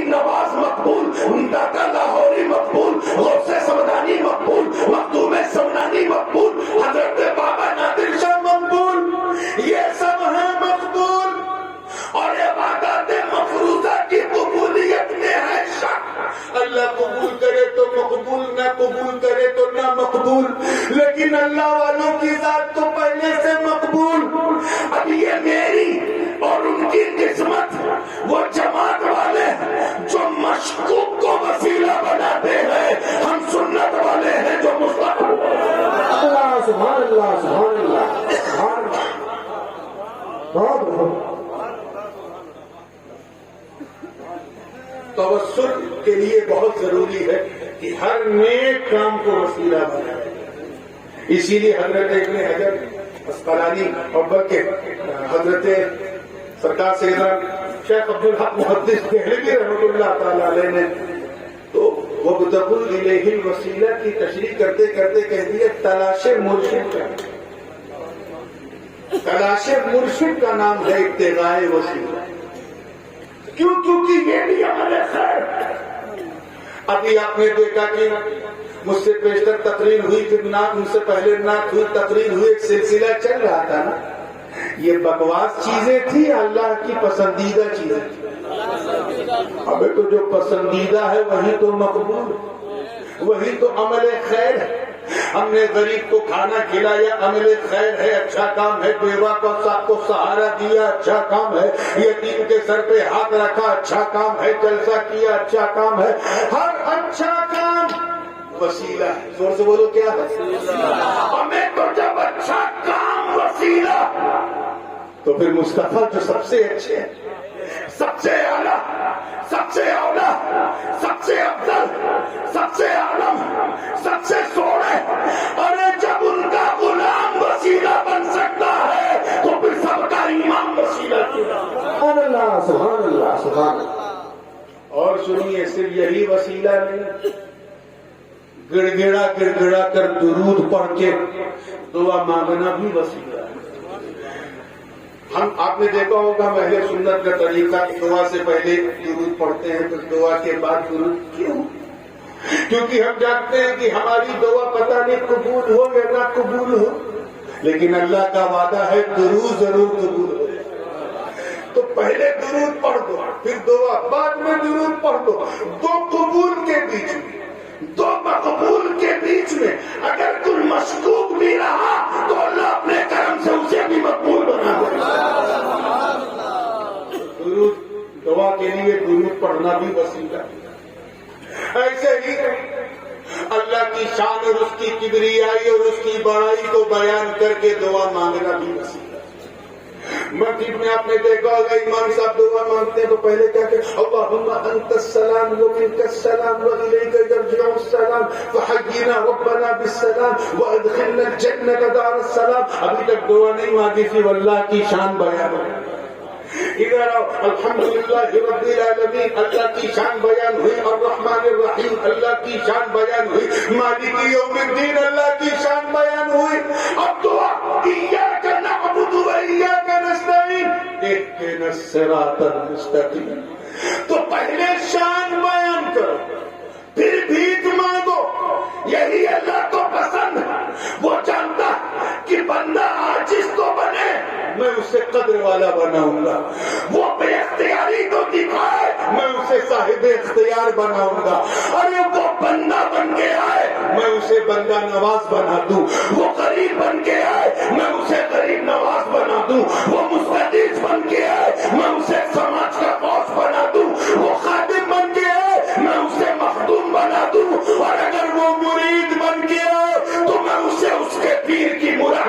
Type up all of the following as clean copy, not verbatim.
نواز مقبول، داتا لاہوری مقبول، غوث سمدانی مقبول، مخدوم سمنانی مقبول، حضرت بابا نادر شاہ مقبول، یہ سب ہیں مقبول. اور عبادات مفروضہ کی قبولیت میں ہے شک. اللہ قبول کرے تو مقبول، نہ قبول کرے تو نہ مقبول، لیکن اللہ والوں کی ذات تو پہلے سے مقبول. اب یہ میری اور ان کی قسمت وہ جماعت والے جو مشکوک کو وسیلہ بناتے ہیں، ہم سنت والے ہیں جو مستقبل. اللہ سبحان اللہ سبحان اللہ سبحان اللہ. بہت بہت توسل کے لیے بہت ضروری ہے کہ ہر نیک کام کو وسیلہ بنائے. اسی لیے حضرت ابن حجر اسقلانی اور بلکہ حضرت سرکار سیدنا شیخ عبدالحق محدث دہلوی رحمۃ اللہ تعالی علیہ نے تو وابتغوا الیہ الوسیلہ کی تشریح کرتے کرتے کہہ دیا تلاش مرشد کا. تلاش مرشد کا نام ہے ابتغاء وسیلہ. کیوں؟ کیونکہ یہ بھی عمل خیر. ابھی آپ نے دیکھا کہ مجھ سے پیشتر تقریر ہوئی، پھر نعت مجھ سے پہلے نعت ہوئی، تقریر ہوئی، ایک سلسلہ چل رہا تھا نا. یہ بکواس چیزیں تھی، اللہ کی پسندیدہ چیزیں تھی. ابھی تو جو پسندیدہ ہے وہی تو مقبول، وہی تو عمل خیر ہے. ہم نے غریب کو کھانا کھلایا، عمل خیر ہے، اچھا کام ہے. بیوہ کو سہارا دیا، اچھا کام ہے. یتیم کے سر پہ ہاتھ رکھا، اچھا کام ہے. جلسہ کیا، اچھا کام ہے. ہر اچھا کام وسیلہ ہے. زور سے بولو کیا ہے؟ ہمیں تو جب اچھا کام وسیلہ، تو پھر مصطفیٰ جو سب سے اچھے ہیں، سب سے اعلیٰ، سب سے اولا، سب سے افضل، سب سے عالم، سب سے سوڑے، اور جب ان کا غلام وسیلہ بن سکتا ہے تو پھر سب کا امام وسیلہ کیا. سبحان اللہ سبحان اللہ سبحان اللہ. اور سنیے، صرف یہی وسیلہ نہیں، گڑ گڑا کر درود پڑھ کے دعا مانگنا بھی وسیلہ ہے. آپ نے دیکھا ہوگا اہل سنت کا طریقہ، دعا سے پہلے درود پڑھتے ہیں، پھر دعا کے بعد درود. کیوں؟ کیونکہ ہم جانتے ہیں کہ ہماری دعا پتہ نہیں قبول ہو یا نہ قبول ہو، لیکن اللہ کا وعدہ ہے درود ضرور قبول ہو. تو پہلے درود پڑھ دو، پھر دعا، بعد میں درود پڑھ دو. دو قبول کے بیچ میں، دو مقبول کے بیچ میں اگر کوئی مشکوک بھی رہا تو اللہ اپنے کرم سے اسے بھی مقبول بنا دے. درود، دعا کے لیے درود پڑھنا بھی وسیلہ. ایسے ہی اللہ کی شان اور اس کی کبریائی اور اس کی بڑائی کو بیان کر کے دعا مانگنا بھی وسیلہ. مسجد میں آپ نے دیکھا ہوگا امام صاحب دعا مانگتے ہیں تو پہلے کیا کہ اللہم انت السلام ومنک السلام والیک یرجع السلام فحینا ربنا بالسلام وادخلنا الجنة دار السلام. ابھی تک دعا نہیں مانگی تھی، واللہ کی شان بیان ہوئی. ادھر آؤ، الحمدللہ رب العالمین، اللہ کی شان بیان ہوئی. الرحمن الرحیم، اللہ کی شان بیان ہوئی. مالک یوم الدین، اللہ کی شان بیان ہوئی. اب دعا ایاک نعبد و ایاک نستعین، اہدنا الصراط المستقیم. تو پہلے شان بیان کرو، پھر بھیک مانگو. یہی اللہ کو پسند ہے. وہ جانتا کہ بندہ عاجز تو بنے، میں اسے قدر والا بناؤں گا. وہ بے اختیاری تو دکھائے، میں اسے صاحب اختیار بناؤں گا. ارے وہ بندہ بن کے آئے، میں اسے بندہ نواز بنا دوں. وہ غریب بن کے آئے، میں اسے غریب نواز بنا دوں. وہ مستعد بن کے آئے، میں اسے سماج کا قوس بنا دوں. وہ خادم بن کے آئے، میں اسے مخدوم بنا دوں. اور اگر وہ مرید بن کے آئے تو میں اسے اس کے پیر کی مراد.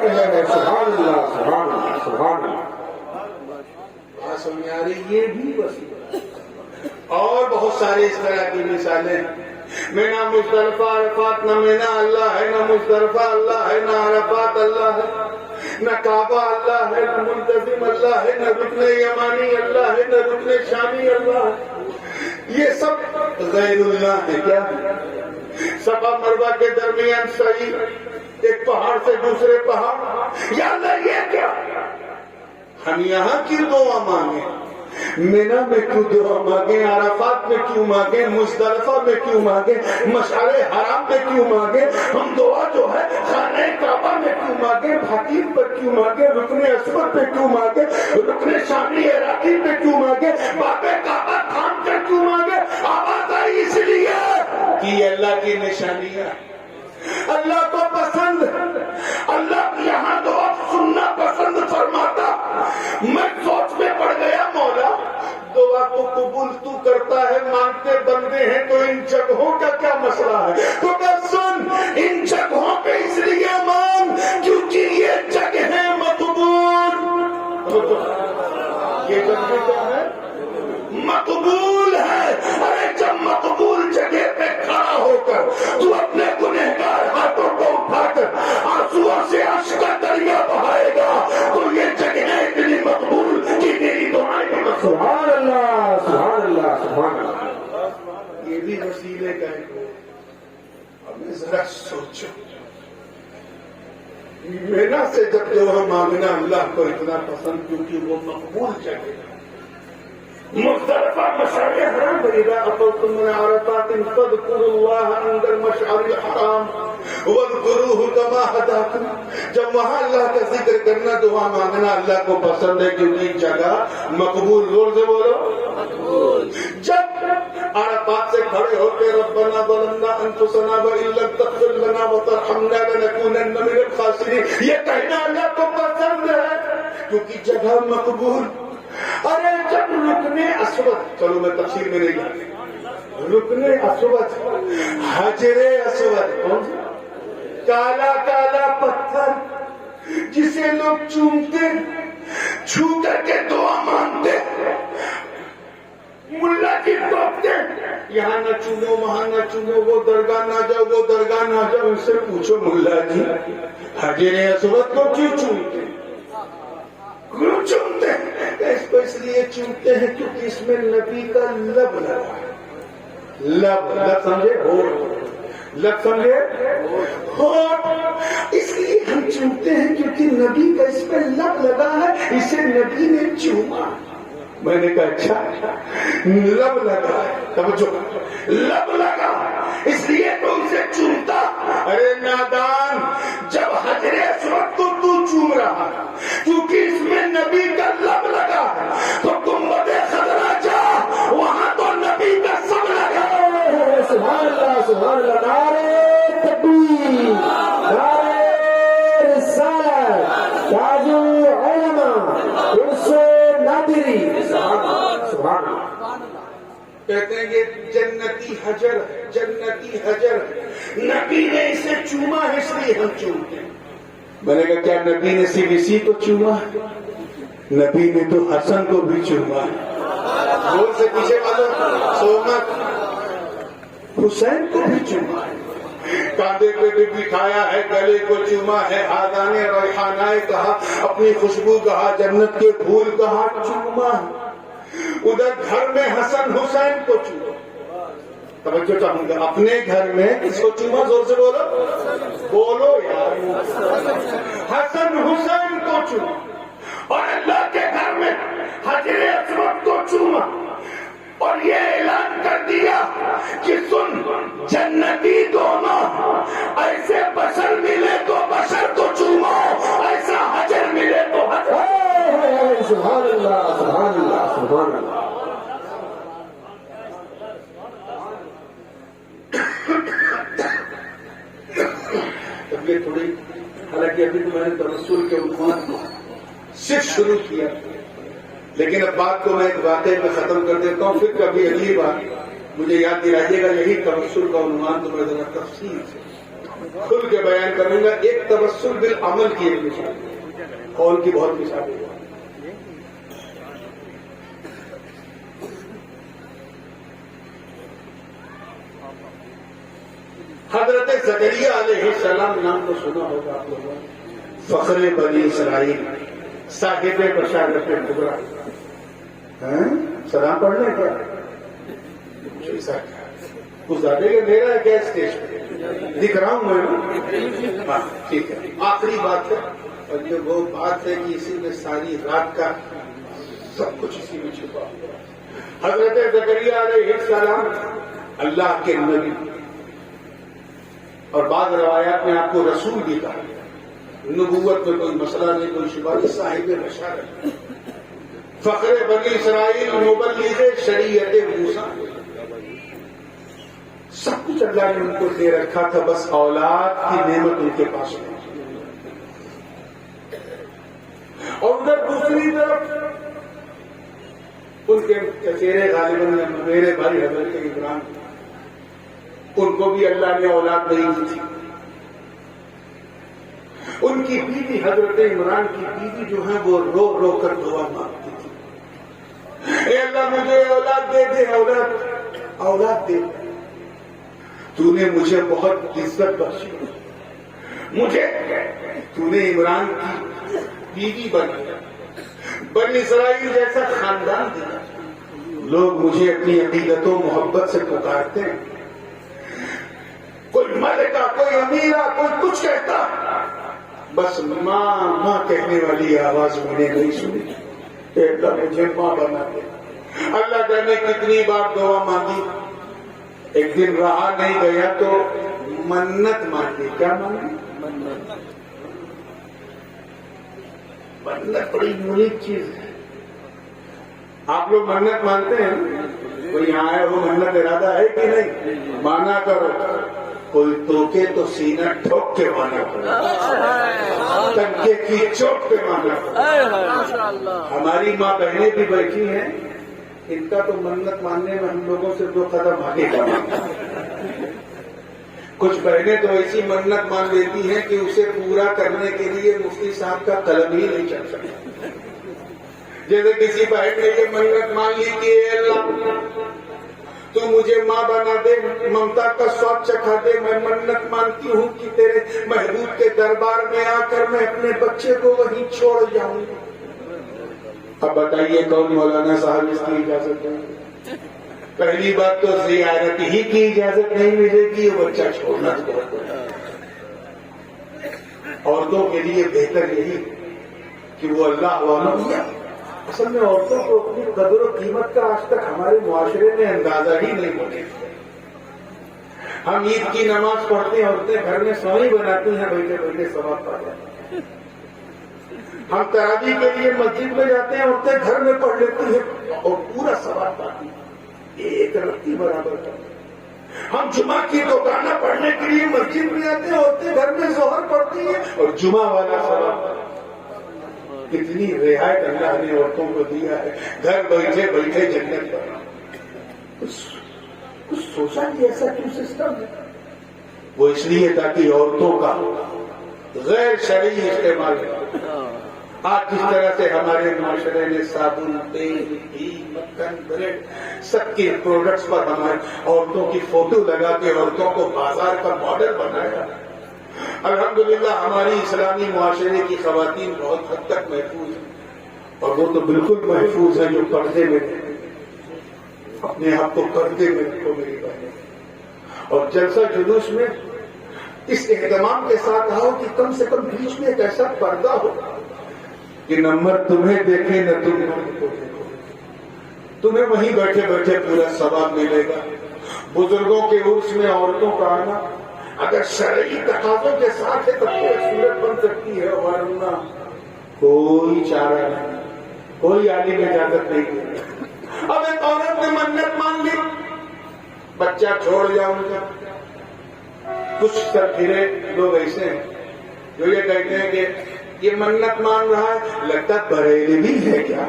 سبحان اللہ سبحان اللہ سبحان اللہ. سمجھ آ رہی؟ یہ بھی وسیلہ. اور بہت سارے اس طرح کی مثالیں. میں نہ مزدلفہ عرفات، نہ مینا اللہ ہے، نہ مزدلفہ اللہ ہے، نہ عرفات اللہ ہے، نہ کعبہ اللہ ہے، نہ منتظم اللہ ہے، نہ رکن یمانی اللہ ہے، نہ رکن شامی اللہ ہے. یہ سب غیر اللہ ہے. کیا؟ صفا مروہ کے درمیان صحیح، ایک پہاڑ سے دوسرے پہاڑ. یا اللہ یہ کیا؟ ہم یہاں کی دعا مانگیں، مینا میں کیوں دعا مانگے، عرفات میں کیوں مانگے، مزدلفہ میں کیوں مانگے، مشعر حرام میں کیوں مانگے؟ ہم دعا جو ہے خانہ کعبہ میں کیوں مانگے، حتیم پر کیوں مانگے، رکن اسود پہ کیوں مانگے، رکن شامی عراقی پہ کیوں مانگے، باب کعبہ تھام کر کیوں مانگے؟ آواز آئی اس لیے کہ یہ اللہ کی نشانیاں، اللہ کو پسند، اللہ یہاں دعا سننا پسند فرماتا۔ میں سوچ میں پڑ گیا، مولا دعا کو قبول تو کرتا ہے، مانگتے بندے ہیں، تو ان جگہوں کا کیا مسئلہ ہے؟ تو کہ سن، ان جگہوں پہ اس لیے مانگ کیونکہ یہ جگہیں مقبول، یہ جگہ کیا ہے؟ مقبول ہے۔ ارے جب مقبول جگہ پہ کھڑا ہو کر تو اپنے گنہگار ہاتھوں کو اٹھا کر آنسوؤں سے اشک کا دریا بہائے گا تو یہ جگہیں اتنی مقبول کہ میری دعائیں بھی مقبول۔ سبحان اللہ سبحان اللہ سبحان اللہ۔ یہ بھی وسیلے کا ہے۔ اب میں ذرا سوچو، مینا سے جب دعا مانگنا اللہ کو اتنا پسند کیونکہ وہ مقبول جگہ ہے۔ مزدلفہ مشعر حرام اذا افضتم من عرفات فاذكروا الله عند المشعر الحرام واذكروه كما هداكم۔ جب وہاں اللہ کا ذکر کرنا، دعا مانگنا اللہ کو پسند ہے کیونکہ جگہ مقبول، زور سے بولو۔ جب عرفات سے کھڑے ہوتے ربنا ظلمنا انفسنا وان لم تغفر لنا وترحمنا لنكونن من الخاسرین، یہ کہنا اللہ کو پسند ہے کیونکہ جگہ مقبول۔ ارے جب رکن اسود، چلو میں تفصیل میں نہیں جاتا، رکن اسود، حجر اسود، کون سا؟ کالا کالا پتھر جسے لوگ چومتے، چھو کر کے دعا مانگتے، ملا کی ٹوکتے، یہاں نہ چومو وہاں نہ چومو، وہ درگاہ نہ جاؤ وہ درگاہ نہ جاؤ۔ ان سے پوچھو ملا جی حجر اسود کو کیوں چومتے؟ کیوں چومتے ہیں؟ اس کو اس لیے چومتے ہیں کیونکہ اس میں نبی کا لب لگا ہے۔ لب سمجھے؟ لب سمجھے؟ اس لیے ہم چومتے ہیں کیونکہ نبی کا اس پہ لب لگا ہے، اسے نبی نے چوما۔ میں نے کہا اچھا لب لگا ہے، توجہ، لب لگا اس لیے تو اسے چومتا۔ ارے نادان، جب حجر اسود کو تو چوم رہا کیونکہ اس میں نبی کا لب لگا ہے، تو گنبد خضرا جا، وہاں تو نبی کا سب لگا۔ سبحان اللہ سبحان اللہ۔ نعرہ تکبیر، نعرہ رسالت، تاج العلماء، عرس نادری، سبحان اللہ۔ کہتے ہیں یہ جنتی حجر، جنتی حجر، نبی نے اسے چوما اس لیے ہم چومتے ہیں۔ میں نے کہا کیا نبی نے صرف اسی کو چوما؟ نبی نے تو حسن کو بھی چوما۔ دور سے پیچھے والا سومت، حسین کو بھی چوما ہے، کاندھے پہ بھی بٹھایا ہے، گلے کو چوما ہے، آدان ریحانہ کہا، اپنی خوشبو کہا، جنت کے پھول کہا، چوما ہے۔ ادھر گھر میں حسن حسین کو چوما۔ توجہ چاہوں گا، اپنے گھر میں کس کو چوما؟ زور سے بولو، بولو یار، حسن حسین کو چوما۔ اور اللہ کے گھر میں حجر اسود کو چوما، اور یہ اعلان کر دیا کہ سن جنتی دونوں، ایسے بشر ملے تو بشر کو چومو، ایسا حجر ملے تو حجر۔ سبحان اللہ سبحان اللہ سبحان اللہ۔ اب یہ تھوڑی، حالانکہ ابھی تو میں نے توسل کے عنوان کو صرف شروع کیا، لیکن اب بات کو میں ایک واقعے میں ختم کر دیتا ہوں، پھر کبھی اگلی بار مجھے یاد دلائیے گا یہی توسل کا عنوان، تو میں ذرا تفصیل سے کھل کے بیان کروں گا۔ ایک توسل بالعمل کی ایک مثال، قول کی بہت مثال ہے۔ حضرت زکریا علیہ السلام نام تو سنا ہوگا آپ لوگوں نے، فخر بنی اسرائیل، صاحب بشارت کبریٰ۔ سلام پڑھ لیں کیا؟ کچھ زیادہ کہ میرا ہے کیا اسٹیج پہ دکھ رہا ہوں میں؟ ہاں ٹھیک ہے، آخری بات ہے، اور یہ وہ بات ہے کہ اسی میں ساری رات کا سب کچھ اسی میں چھپا ہوا. حضرت زکریا علیہ السلام اللہ کے نبی اور بعض روایات میں آپ کو رسول بھی کہا. نبوت میں کوئی مسئلہ نہیں, کوئی شبہ نہیں, صاحب بشارت, فخر بنی اسرائیل, مبلغ شریعت موسیٰ. سب کچھ اللہ نے ان کو دے رکھا تھا, بس اولاد کی نعمت ان کے پاس نہیں. اور ادھر دوسری طرف ان کے چچیرے غالباً میرے بھائی حضرت عمران, ان کو بھی اللہ نے اولاد نہیں دی تھی. ان کی بیوی حضرت عمران کی بیوی جو ہے وہ رو رو کر دعا مانگتی تھی, اے اللہ مجھے اولاد دے دے, اولاد دے. تو نے مجھے بہت عزت بخشی, مجھے تو نے عمران کی بیوی بنایا, بنی اسرائیل جیسا خاندان دیا. لوگ مجھے اپنی عقیدت و محبت سے پکارتے ہیں, کوئی ملکہ, کوئی امیرہ, کوئی کچھ کہتا, بس ماں ماں کہنے والی آواز میں نے نہیں سنی. کہ اللہ مجھے ماں بنا دے. اللہ نے کتنی بار دعا مانگی, ایک دن رہا نہیں گیا تو منت مانگی. کیا مانگی؟ منت بڑی یونیک چیز ہے. آپ لوگ منت مانتے ہیں, کوئی یہاں آئے ہو منت ارادہ ہے کہ نہیں؟ مانا کرو. کوئی ٹوکے تو سینہ ٹھوک کے مانا کرو, تنکے کی چوٹ پہ مانا کرو. ہماری ماں بہنیں بھی بیٹھی ہیں, ان کا تو منت ماننے میں ہم لوگوں سے 2 قدم آگے کا مانگتا. کچھ بہنیں تو ایسی منت مان لیتی ہیں کہ اسے پورا کرنے کے لیے مفتی صاحب کا قلم ہی نہیں چل سکتا. جیسے کسی بہن نے یہ منت مان لی کہ اے اللہ تو مجھے ماں بنا دے, ممتا کا سواد چکھا دے. میں منت مانتی ہوں کہ تیرے محبوب کے دربار میں آ کر میں اپنے بچے کو وہیں چھوڑ جاؤں. اب بتائیے کون مولانا صاحب اس کی اجازت دیں گے؟ پہلی بات تو زیارت ہی کی اجازت نہیں ملے گی, وہ بچہ چھوڑنا بہت بڑا. عورتوں کے لیے بہتر یہی کہ وہ اللہ والوں. اصل میں عورتوں کو اپنی قدر و قیمت کا آج تک ہمارے معاشرے میں اندازہ ہی نہیں ہونے. ہم عید کی نماز پڑھتے ہیں, عورتیں گھر میں سوئی بناتی ہیں, بیٹھے بیٹھے ثواب پا جاتی ہیں. ہم تراویح کے لیے مسجد میں جاتے ہیں, عورتیں گھر میں پڑھ لیتی ہیں اور پورا ثواب پاتی ہیں, ایک رتی برابر کرتے. ہم جمعہ کی دکانہ پڑھنے کے لیے مسجد میں آتے ہیں, عورتیں گھر میں ظہر پڑھتی ہیں اور جمعہ والا ثواب. کتنی رعایت اللہ نے عورتوں کو دیا ہے, گھر بیٹھے بیٹھے جنت پر. کچھ سوچا کہ ایسا کیوں سسٹم ہے؟ وہ اس لیے تاکہ عورتوں کا غیر شرعی استعمال ہے. آج جس طرح سے ہمارے معاشرے نے صابن, تیل, گھی, مکھن, بریڈ سب کے پروڈکٹس پر ہمارے عورتوں کی فوٹو لگا کے عورتوں کو بازار کا ماڈل بنایا. الحمدللہ ہماری اسلامی معاشرے کی خواتین بہت حد تک محفوظ ہیں, اور وہ تو بالکل محفوظ ہیں جو پردے میں اپنے آپ کو پردے میں رکھو میری بہنیں. اور جلسہ جلوس میں اس اہتمام کے ساتھ آؤ کہ کم سے کم بیچ میں ایک ایسا پردہ ہو کہ نہ مرد تمہیں دیکھے نہ تم مرد کو دیکھو. تمہیں وہیں بیٹھے بیٹھے پورا ثواب ملے گا. بزرگوں کے عرس میں عورتوں کا آنا اگر شرعی تقاضوں کے ساتھ ہے تو صورت بن سکتی ہے, ورنہ کوئی چارہ نہیں, کوئی عالم اجازت نہیں دے. اب ایک عورت نے منت مان لی, بچہ چھوڑ جاؤں گا. کچھ سرکھرے لوگ ایسے ہیں جو یہ کہتے ہیں کہ یہ منت مان رہا ہے, لگتا بریلوی ہے کیا,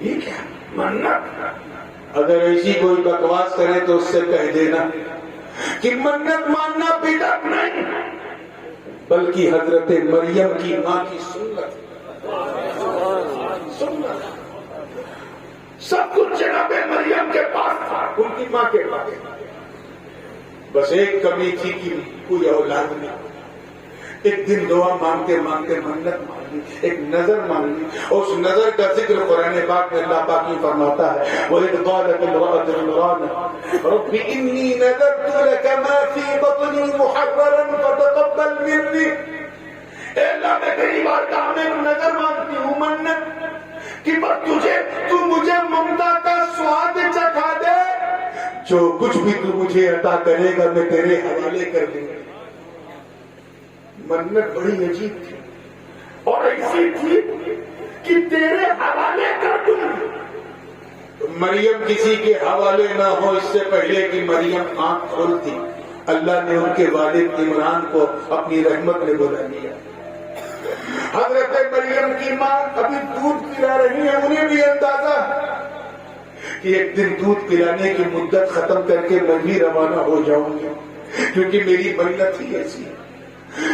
یہ کیا منت. اگر ایسی کوئی بکواس کرے تو اس سے کہہ دینا کہ منت ماننا بدعت نہیں بلکہ حضرت مریم کی ماں کی سنت. سب کچھ جناب مریم کے پاس تھا, ان کی ماں کے پاس. بس ایک کمی تھی کہ کوئی اولاد نہیں. ایک دن دعا مانگتے مانگتے منت مانگی, ایک نظر مانگی, اور اس نظر کا ذکر قرآن پاک میں اللہ پاک ہی فرماتا ہے, وَإِذْ قَالَتِ امْرَأَتُ عِمْرَانَ رَبِّ إِنِّي نَذَرْتُ لَكَ مَا فِي بَطْنِي مُحَرَّرًا فَتَقَبَّلْ مِنِّي. اے اللہ میں تیری بارگاہ میں نظر مانگتی ہوں, منت کہ بس تو مجھے ممتا کا سواد چکھا دے، جو کچھ بھی تو مجھے عطا کرے گا میں تیرے حوالے کر دوں گا۔ منت بڑی عجیب تھی اور ایسی تھی کہ تیرے حوالے کر دوں گا۔ مریم کسی کے حوالے نہ ہو اس سے پہلے کہ مریم آنکھ کھولتی، اللہ نے ان کے والد عمران کو اپنی رحمت میں بلا لیا۔ حضرت مریم کی ماں ابھی دودھ پلا رہی ہے، انہیں بھی اندازہ کہ ایک دن دودھ پلانے کی مدت ختم کر کے میں بھی روانہ ہو جاؤں گی، کیونکہ میری منت ہی ایسی ہے،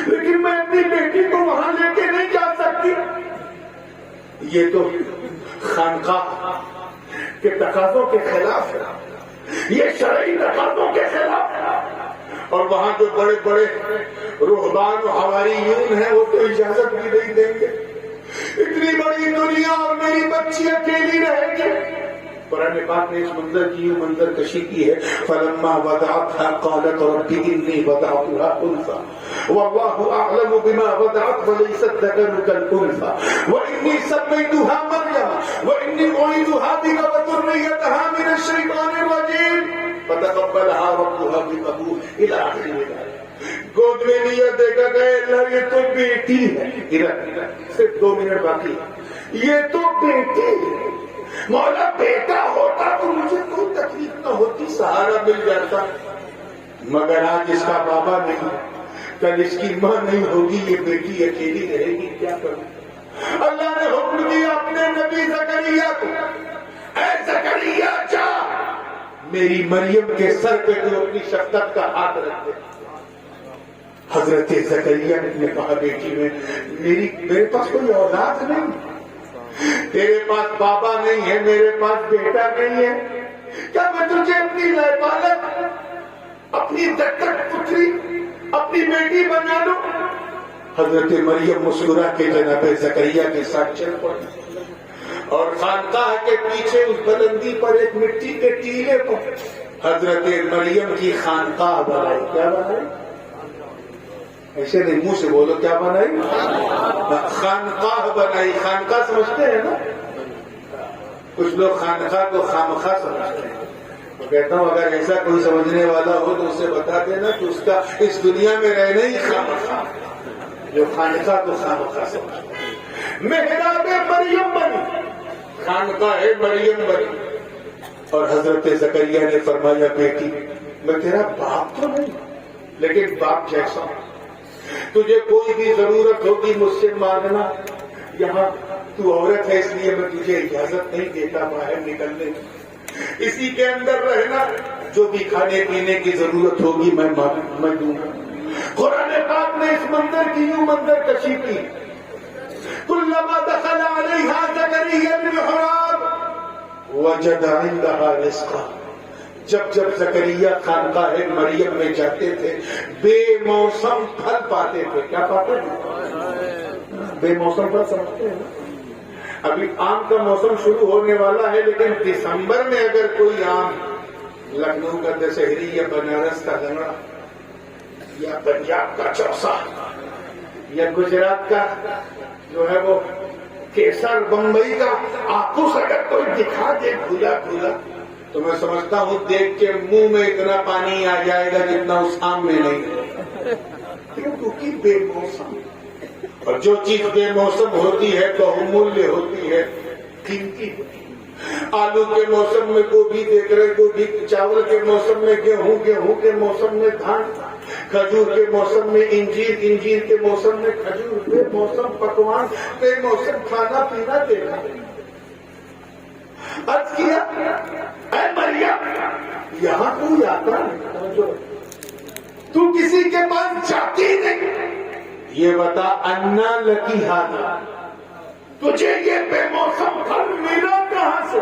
لیکن میں اپنی بیٹی کو وہاں لے کے نہیں جا سکتی۔ یہ تو خانقاہ کے تقاضوں کے خلاف ہے، یہ شرعی تقاضوں کے خلاف ہے، اور وہاں جو بڑے بڑے رہبان و حواریون ہیں وہ تو اجازت بھی نہیں دیں گے۔ اتنی بڑی دنیا اور میری بچی اکیلی رہے گی۔ قرآن پاک نے اس منظر کی منظر کشی کی ہے، فلما وضعتها قالت رب انی وضعتها انثى واللہ اعلم بما وضعت وليس الذکر كالانثى وانی سمیتها مریم وانی اعیدها بک وذریتها من الشیطان الرجیم فتقبلها ربها بقبول الى آخر۔ گود میں لیا، دیکھا گیا اللہ یہ تو بیٹی ہے، صرف 2 منٹ باقی، یہ تو بیٹی ہے، مولا بیٹا ہوتا تو مجھے کوئی تکلیف نہ ہوتی، سہارا مل جاتا، مگر آج اس کا بابا نہیں، کل اس کی ماں نہیں ہوگی، یہ بیٹی اکیلی رہے گی، کیا کروں؟ اللہ نے حکم دیا اپنے نبی زکریا کو، اے زکریا جا میری مریم کے سر پہ تو اپنی شفقت کا ہاتھ رکھ دے۔ حضرت زکریا نے کہا بیٹی میں میرے پاس کوئی اولاد نہیں، تیرے پاس بابا نہیں ہے، میرے پاس بیٹا نہیں ہے، کیا میں تجھے اپنی لائبالت، اپنی دکت پتری، اپنی بیٹی بنا لوں؟ حضرت مریم مسکرا کے جناب زکریا کے ساتھ چل پڑی اور خانقاہ کے پیچھے اس بلندی پر ایک مٹی کے ٹیلے پر حضرت مریم کی خانقاہ بنائی۔ کیا بنائی؟ ایسے نہیں، منہ سے بولو، کیا بنائی؟ خانقاہ بنائی۔ خانقاہ سمجھتے ہیں نا؟ کچھ لوگ خانقاہ کو خامخواہ سمجھتے ہیں، میں کہتا ہوں اگر ایسا کوئی سمجھنے والا ہو تو اسے بتا دینا کہ اس کا اس دنیا میں رہنا ہی خامخواہ، جو خانقاہ کو خامخواہ سمجھتے ہیں۔ محراب مریم بنی، خانقاہ مریم بنی، اور حضرت زکریا نے فرمایا بیٹی میں تیرا باپ تو نہیں لیکن باپ جیسا ہوں، تجھے کوئی بھی ضرورت ہوگی مجھ سے مانگنا، یہاں تو عورت ہے اس لیے میں تجھے اجازت نہیں دیتا باہر نکلنے کی، اسی کے اندر رہنا، جو بھی کھانے پینے کی ضرورت ہوگی میں دوں گا۔ قرآن پاک نے اس منظر کی یوں منظر کشی کی، کلما دخل علیہا زکریا المحراب وجد عندہا رزقا، جب زکریا خانقاہ مریم میں جاتے تھے بے موسم پھل پاتے تھے۔ کیا پاتے تھے؟ بے موسم پھل سمجھتے ہیں نا؟ ابھی آم کا موسم شروع ہونے والا ہے، لیکن دسمبر میں اگر کوئی آم، لکھنؤ کا دشہری یا بنارس کا لنگڑا یا پنجاب کا چوسا یا گجرات کا جو ہے وہ کیسر، بمبئی کا آپوس اگر کوئی دکھا دے کھلا کھلا تو میں سمجھتا ہوں دیکھ کے منہ میں اتنا پانی آ جائے گا جتنا اس آم میں نہیں، کیونکہ بے موسم، اور جو چیز بے موسم ہوتی ہے تو مولیہ ہوتی ہے، قیمتی ہوتی ہے۔ آلو کے موسم میں گوبھی دیکھ رہے، گوبھی، چاول کے موسم میں گیہوں، گیہوں کے موسم میں دھان، کھجور کے موسم میں انجیر، انجیر کے موسم میں کھجور، بے موسم پکوان، بے موسم کھانا پینا دیکھا۔ عرض کیا اے مریم یہاں کوئی آتا نہیں، تو کسی کے پاس جاتی نہیں، یہ بتا انا لکی ہاذا، تجھے یہ بے موسم پھل ملا کہاں سے؟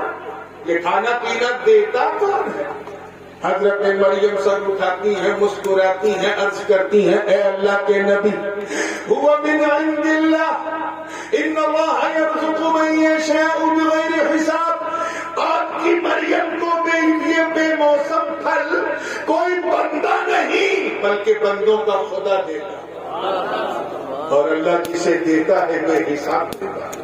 یہ کھانا پینا دیتا کون ہے؟ حضرت مریم سر اٹھاتی ہیں، مسکراتی ہیں، عرض کرتی ہیں اے اللہ کے نبی، ہوا من عند اللہ ان اللہ یرزق من یشاء بغیر حساب، آپ کی مریم کو یہ بے موسم پھل کوئی بندہ نہیں بلکہ بندوں کا خدا دیتا، اور اللہ جسے دیتا ہے بے حساب دیتا ہے۔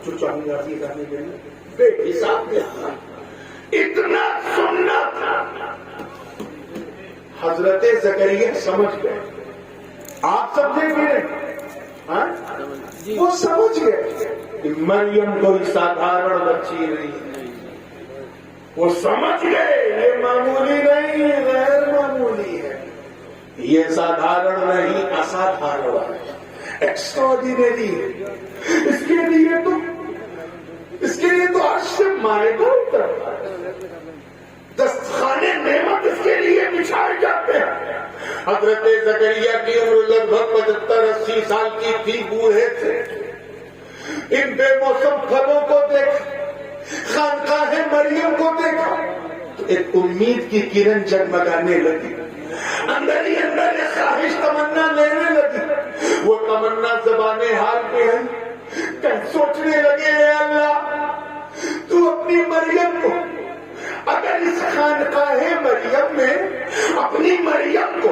جو چاہوں گا یہ کرنے کے لیے بے حساب دیتا اتنا سننا تھا. حضرت زکریا سمجھ گئے. آپ سمجھیں گے ہاں وہ سمجھ گئے کہ مریم کوئی سادھارن بچی نہیں. وہ سمجھ گئے یہ معمولی نہیں غیر معمولی ہے. یہ سادھارن نہیں اسادھارن ہے. ایکسٹراڈینری ہے. اس کے لیے تو عرش سے مائدہ اترتا ہے. دستخانے نعمت اس کے لیے بچھائے جاتے ہیں. حضرت زکریا کی عمر لگ بھگ 75-80 سال کی تھی. بوڑھے تھے. ان بے موسم پھلوں کو دیکھا, خانقاہ مریم کو دیکھا تو ایک امید کی کرن جگمگانے لگی. اندر ہی اندر ایک خواہش تمنا لینے لگی. وہ تمنا زبان حال پہ ہے. سوچنے لگے اے اللہ تو اپنی مریم کو اگر اس خانقاہ مریم میں اپنی مریم کو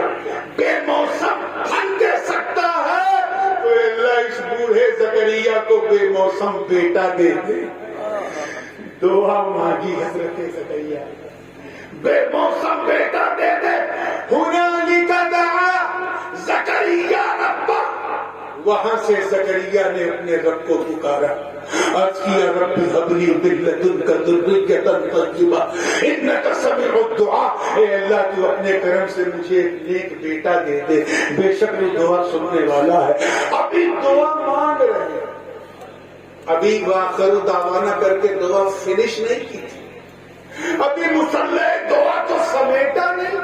بے موسم پھل دے سکتا ہے تو اللہ اس بوڑھے زکریا کو بے موسم بیٹا دے دے. دعا مانگی حضرت زکریا بے موسم بیٹا دے دے. ہنالک دعا زکریا ربہ. وہاں سے زکریا نے اپنے رب کو پکارا. عرض کیا رب هب لي من لدنك ذرية طيبة انك سميع الدعاء. اے اللہ تو اپنے کرم سے مجھے ایک نیک بیٹا دے دے, بے شک وہ دعا سننے والا ہے. ابھی دعا مانگ رہے ہیں. ابھی واخر دعوانا کر کے دعا فنش نہیں کی تھی. ابھی مصلی دعا تو سمیٹا نہیں تھا.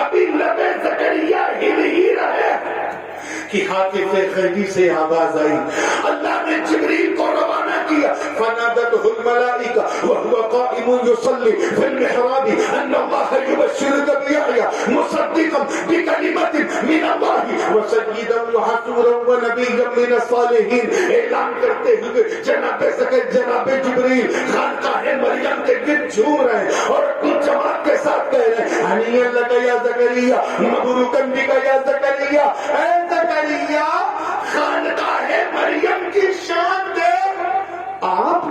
ابھی لبے زکریا ہل ہی رہے ہیں کہ حاطف غیبی سے آواز آئی. اللہ نے جبریل کو روانہ کیا. فنادته الملائکہ وهو قائم يصلي في المحراب ان الله يبشرك بيحيى مصدقا بكلمة من الله وسيدا وحصورا ونبيا من الصالحین. اعلان کرتے ہوئے جناب جبریل خانقاہ مریم کے گرد جھوم رہے ہیں اور اپنی جماعت کے ساتھ کہہ رہے ہیں ہنیئا لک یا زکریا مبروکا بک یا زکریا. اے زکریا خانقاہ مریم کی شان دے. آپ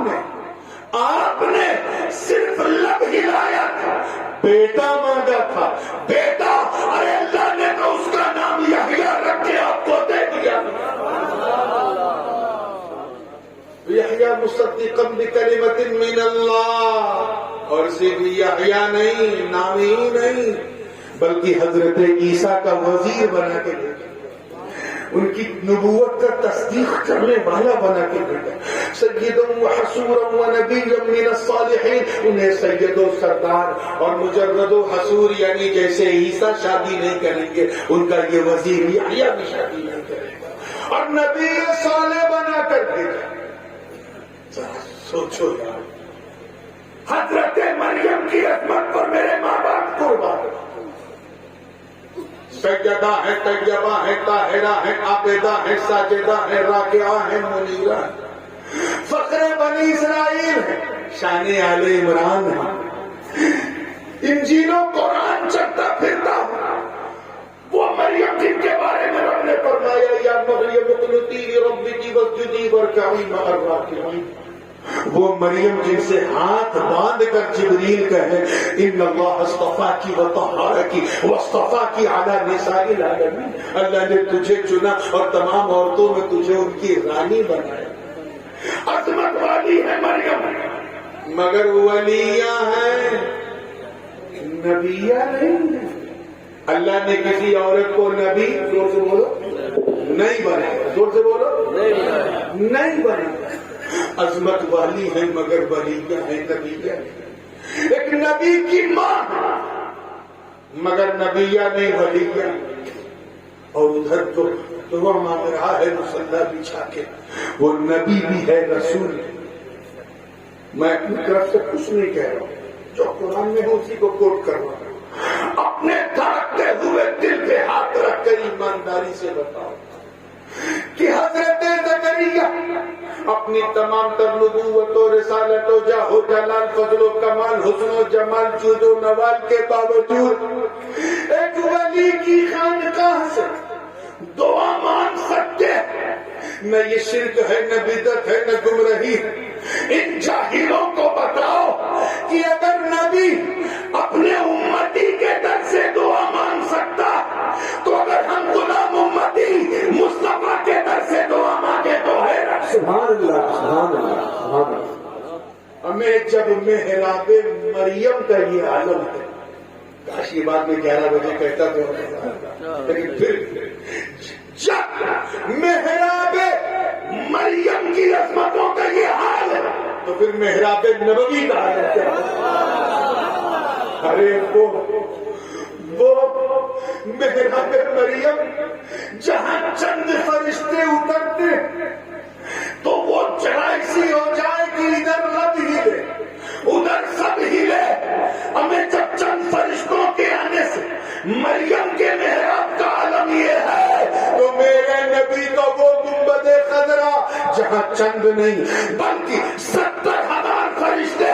نے صرف لب ہلایا تھا, بیٹا مانگا تھا. بیٹا ارے اللہ نے تو اس کا نام یحییٰ رکھ کے آپ کو دے دیا. یحییٰ مصدقا بکلمۃ من اللہ. اور صرف یحییٰ نہیں, نام ہی نہیں, بلکہ حضرت عیسیٰ کا وزیر بنا کے بھیجا. ان کی نبوت کا تصدیق کرنے والا بنا کے بھیجا. سیدا وحصورا ونبیا من الصالحین. انہیں سید و سردار اور مجرد و حصور یعنی جیسے عیسیٰ شادی نہیں کریں گے ان کا یہ وزیر یحییٰ بھی شادی نہیں کرے گا اور نبی صالح بنا کر بھیجا. سوچو یار, حضرت مریم کی عظمت پر میرے ماں باپ قربان. سیدہ ہے, طیبہ ہے, طاہرہ ہے, عابدہ ہے, ساجدہ ہے, راکعہ ہے, منیرہ ہے. فخر بنی اسرائیل ہے, شان آل عمران ہے. انجیل و قرآن چلتا پھرتا ہوں. وہ مریم جن کے بارے میں رب نے فرمایا یا مریم اقنتی لربک واسجدی وارکعی مع الراکعین. وہ مریم جن سے ہاتھ باندھ کر جبریل کہے ان اللہ اصطفاکی وطہرکی واصطفاکی علی نساء العالمین. اللہ نے تجھے چنا اور تمام عورتوں میں تجھے ان کی رانی بنایا. عظمت والی ہے مریم مگر ولیہ ہے, نبیہ نہیں. اللہ نے کسی عورت کو نبی زور سے بولو نہیں بنایا. زور سے بولو نہیں بنایا. عظمت والی ہے مگر ولیہ ہے, نبیہ ہے. ایک نبی کی ماں مگر نبیہ نہیں ولیہ. اور ادھر تو دعا مانگ رہا ہے مصلی بچھا کے, وہ نبی بھی ہے رسول ہے. میں اپنی طرف سے کچھ نہیں کہہ رہا ہوں, جو قرآن میں ہے اسی کو کوٹ کر رہا ہوں. اپنے دھڑکتے ہوئے دل پہ ہاتھ رکھ کر ایمانداری سے بتاؤ کہ حضرت زکریا اپنی تمام تر نبوت و رسالت و جاہ و جلال, فضل و کمال, حسن و جمال, جود و نوال کے باوجود ایک ولی کی خانقاہ سے دعا مانگ سکتے نہ یہ شرک ہے، نہ بدعت ہے، نہ گمراہی۔ ان جاہلوں کو بتاؤ کہ اگر نبی اپنے امتی کے در سے دعا مانگ سکتا تو اگر ہم غلام امتی مصطفیٰ کے در سے دعا مانگے تو حیرت۔ سبحان اللہ سبحان اللہ سبحان اللہ۔ ہمیں جب محراب مریم کا یہ عالم ہے، کاش یہ بات میں 11 بجے کہتا تو، لیکن پھر جب محراب مریم کی عظمتوں کا یہ حال ہے تو پھر محراب نبوی کا حال کیا؟ ارے وہ محراب مریم جہاں چند فرشتے اترتے تو وہ جگہ ایسی ہو جائے کہ ادھر رب ہلے ادھر سب ہلے۔ ہمیں جب چند فرشتوں کے آنے سے مریم کے محراب کا عالم یہ ہے تو میرے نبی کا وہ گنبد خضرا جہاں چند نہیں بلکہ 70,000 فرشتے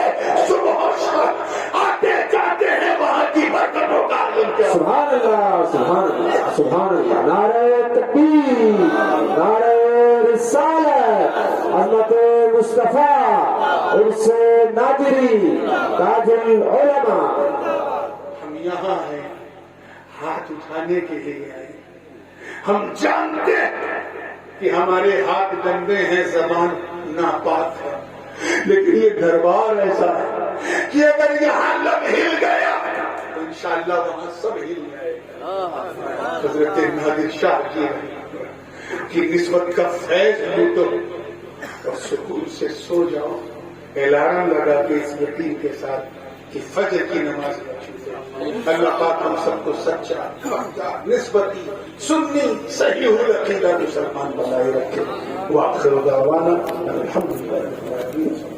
صبح و شام آتے جاتے ہیں، وہاں کی برکتوں کا عالم کیا؟ سبحان اللہ سبحان اللہ سبحان اللہ۔ نعرہ تکبیر، نعرہ رسالت، عظمت مصطفیٰ، عرس نادری، تاج العلماء۔ ہم یہاں ہیں ہاتھ اٹھانے کے لیے آئے۔ ہم جانتے ہیں کہ ہمارے ہاتھ گندے ہیں، زبان ناپاک ہے، لیکن یہ گھر-بار ایسا ہے کہ اگر یہاں لب ہل گیا تو انشاءاللہ وہاں سب ہل جائے گا۔ حضرت نادر شاہ کی نسبت کا فیض لوٹو اور سکون سے سو جاؤ، الارم لگا کے اس یقین کے ساتھ کہ فجر کی نماز کا چھوٹے۔ اللہ پاک ہم سب کو سچا، حقدار، نسبتی، سنی، صحیح العقیدہ مسلمان بنائے رکھے۔ وآخر دعوانا الحمدللہ۔